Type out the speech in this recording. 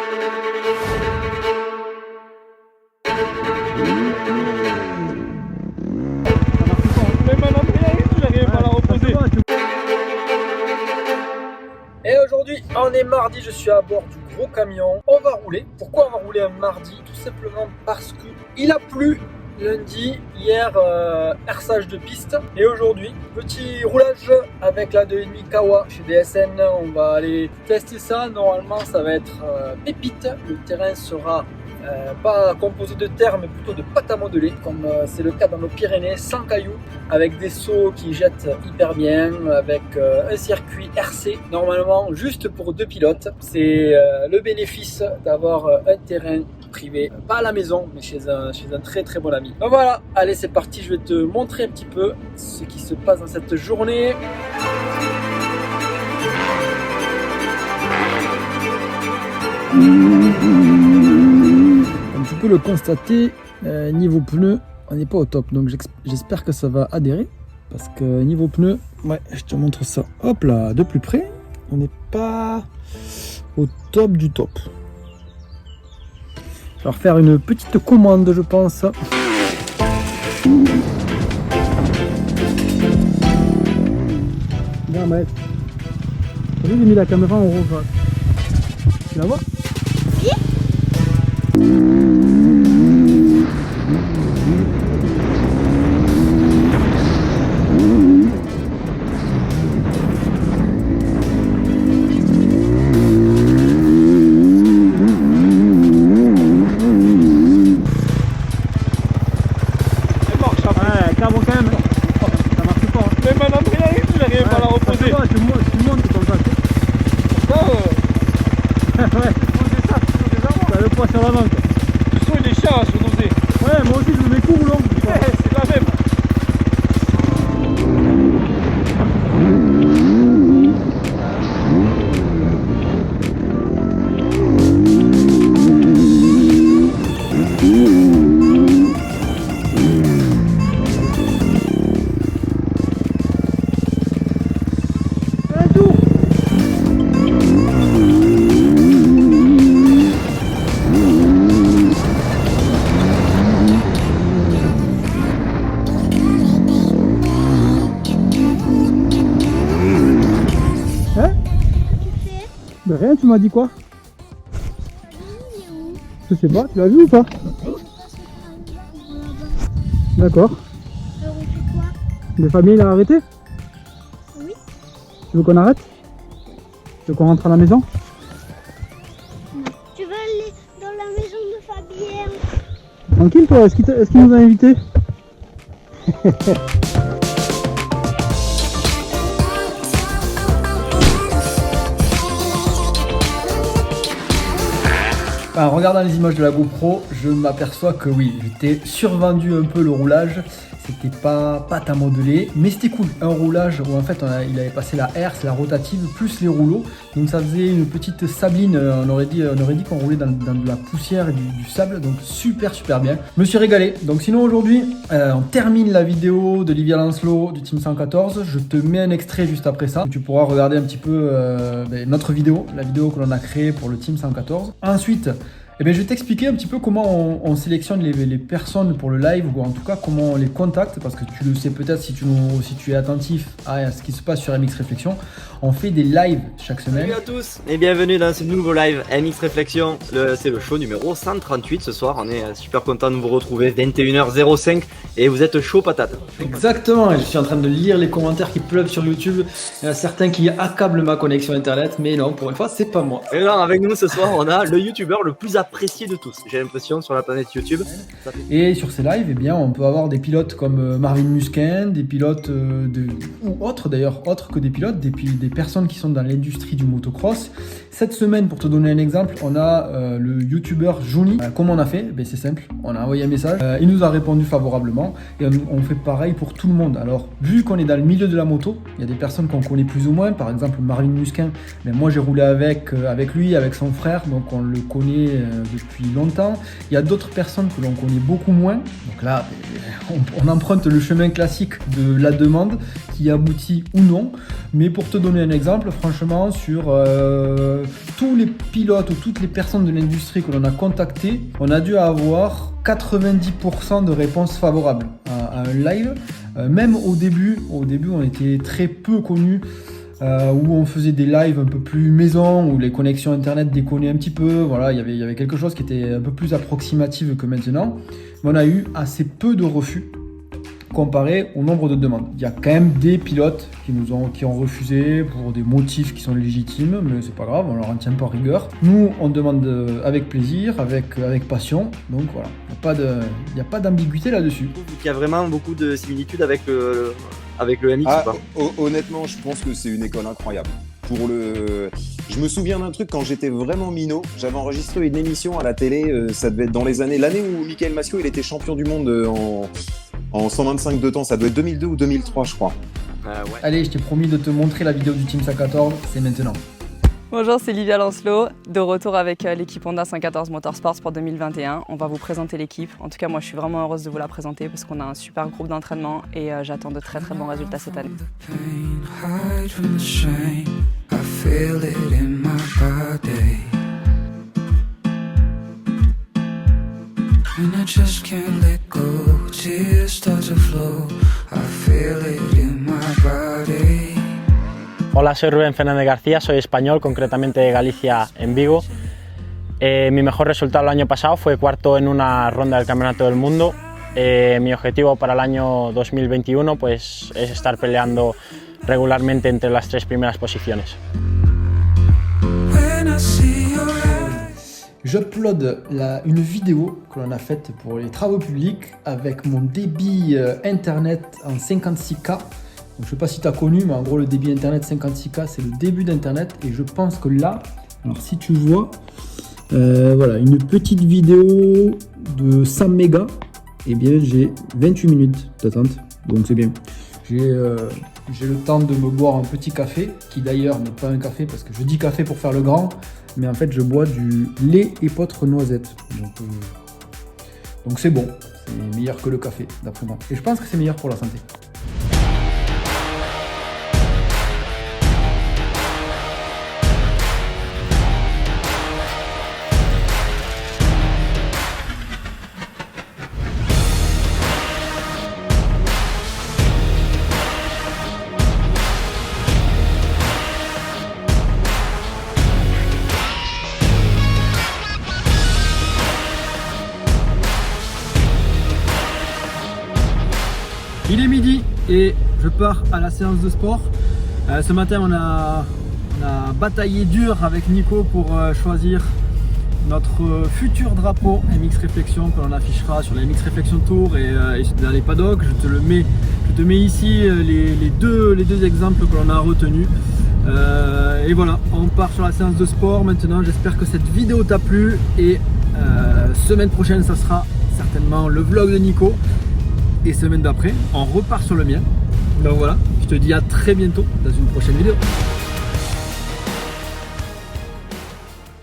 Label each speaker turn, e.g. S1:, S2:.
S1: Et aujourd'hui, on est mardi, je suis à bord du gros camion. On va rouler. Pourquoi on va rouler un mardi? Tout simplement parce que il a plu lundi, hier herçage de piste. Et aujourd'hui, petit roulage avec la 2,5 Kawa chez DSN. On va aller tester ça. Normalement, ça va être pépite. Le terrain sera pas composé de terre mais plutôt de pâte à modeler comme c'est le cas dans nos Pyrénées, sans cailloux, avec des sauts qui jettent hyper bien, avec un circuit RC normalement juste pour 2 pilotes. C'est le bénéfice d'avoir un terrain privé, pas à la maison mais chez un très très bon ami. Donc voilà, allez c'est parti, je vais te montrer un petit peu ce qui se passe dans cette journée. Comme tu peux le constater, niveau pneus, on n'est pas au top. Donc j'espère que ça va adhérer. Parce que niveau pneus, ouais, je te montre ça. Hop là, de plus près, on n'est pas au top du top. Je vais refaire une petite commande, je pense. Bien, bref. J'ai mis la caméra en rouge. Tu la vois? Sur l'avant. Le son il est chiant sur nos dés. Ouais, moi aussi je le mets court ou long. C'est la même. Ben rien, tu m'as dit quoi? Je sais pas, tu l'as vu ou pas? D'accord. Le famille il a arrêté? Oui. Tu veux qu'on arrête? Tu veux qu'on rentre à la maison?
S2: Non. Tu veux aller dans la maison de Fabienne?
S1: Tranquille toi, est-ce qu'il nous a invités? En regardant les images de la GoPro, je m'aperçois que oui, j'étais survendu un peu le roulage. C'était pas pâte à modeler, mais c'était cool. Un roulage où en fait il avait passé la herse, la rotative, plus les rouleaux. Donc ça faisait une petite sabline, on aurait dit qu'on roulait dans de la poussière et du sable. Donc super bien. Je me suis régalé. Donc sinon aujourd'hui, on termine la vidéo de Livia Lancelot du Team 114. Je te mets un extrait juste après ça. Tu pourras regarder un petit peu notre vidéo, la vidéo que l'on a créée pour le Team 114. Ensuite, eh bien, je vais t'expliquer un petit peu comment on sélectionne les personnes pour le live, ou en tout cas comment on les contacte, parce que tu le sais peut-être si tu es attentif à ce qui se passe sur MX Réflexion. On fait des lives chaque semaine.
S3: Salut à tous et bienvenue dans ce nouveau live MX Réflexion. C'est le show numéro 138 ce soir. On est super content de vous retrouver, 21h05, et vous êtes chaud patate.
S1: Exactement, et je suis en train de lire les commentaires qui pleuvent sur YouTube. Il y en a certains qui accablent ma connexion internet, mais non, pour une fois, c'est pas moi.
S3: Et non, avec nous ce soir, on a le youtubeur le plus apprécié de tous, j'ai l'impression, sur la planète YouTube.
S1: Et sur ces lives, eh bien, on peut avoir des pilotes comme Marvin Musquin, des pilotes ou autres d'ailleurs, autres que des pilotes, des personnes qui sont dans l'industrie du motocross. Cette semaine, pour te donner un exemple, on a le youtubeur Johnny. Comment on a fait? C'est simple, on a envoyé un message, il nous a répondu favorablement, et on fait pareil pour tout le monde. Alors, vu qu'on est dans le milieu de la moto, il y a des personnes qu'on connaît plus ou moins, par exemple Marvin Musquin, moi j'ai roulé avec lui, avec son frère, donc on le connaît depuis longtemps. Il y a d'autres personnes que l'on connaît beaucoup moins, donc là on emprunte le chemin classique de la demande qui aboutit ou non. Mais pour te donner un exemple, franchement, sur tous les pilotes ou toutes les personnes de l'industrie que l'on a contactées, on a dû avoir 90% de réponses favorables à un live. Même au début, on était très peu connus, où on faisait des lives un peu plus maison, où les connexions internet déconnaient un petit peu. Voilà, il y avait quelque chose qui était un peu plus approximatif que maintenant. Mais on a eu assez peu de refus comparé au nombre de demandes. Il y a quand même des pilotes qui ont refusé pour des motifs qui sont légitimes, mais c'est pas grave, on leur en tient pas rigueur. Nous, on demande avec plaisir, avec passion, donc voilà, il n'y a pas d'ambiguïté là-dessus.
S3: Il y a vraiment beaucoup de similitudes avec le MX ou pas?
S4: Honnêtement, je pense que c'est une école incroyable. Je me souviens d'un truc quand j'étais vraiment minot, j'avais enregistré une émission à la télé, ça devait être dans l'année où Michael Massiot il était champion du monde en 125 de temps, ça doit être 2002 ou 2003 je crois.
S3: Ouais.
S1: Allez, je t'ai promis de te montrer la vidéo du Team 114, c'est maintenant.
S5: Bonjour, c'est Livia Lancelot, de retour avec l'équipe Honda 114 Motorsports pour 2021. On va vous présenter l'équipe. En tout cas, moi je suis vraiment heureuse de vous la présenter parce qu'on a un super groupe d'entraînement et j'attends de très très bons résultats cette année.
S6: Hola, soy Rubén Fernández García, soy español, concretamente de Galicia, en Vigo. Mi mejor resultado el año pasado fue cuarto en una ronda del Campeonato del Mundo. Mi objetivo para el año 2021 pues, es estar peleando regularmente entre las 3 primeras posiciones.
S1: J'upload une vidéo que l'on a faite pour les travaux publics avec mon débit internet en 56K. Donc, je ne sais pas si tu as connu, mais en gros le débit internet 56K c'est le début d'internet et je pense que là, alors si tu vois, voilà, une petite vidéo de 100 mégas, et bien j'ai 28 minutes d'attente, donc c'est bien. J'ai le temps de me boire un petit café, qui d'ailleurs n'est pas un café parce que je dis café pour faire le grand, mais en fait je bois du lait épeautre noisette. Donc c'est bon, c'est meilleur que le café d'après moi. Et je pense que c'est meilleur pour la santé. Il est midi et je pars à la séance de sport. Ce matin on a bataillé dur avec Nico pour choisir notre futur drapeau MX Réflexion que l'on affichera sur la MX Réflexion Tour et dans les paddocks. Je te mets ici les deux exemples que l'on a retenus. Et voilà, on part sur la séance de sport maintenant. J'espère que cette vidéo t'a plu et semaine prochaine ça sera certainement le vlog de Nico. Et semaine d'après, on repart sur le mien. Donc voilà, je te dis à très bientôt dans une prochaine vidéo.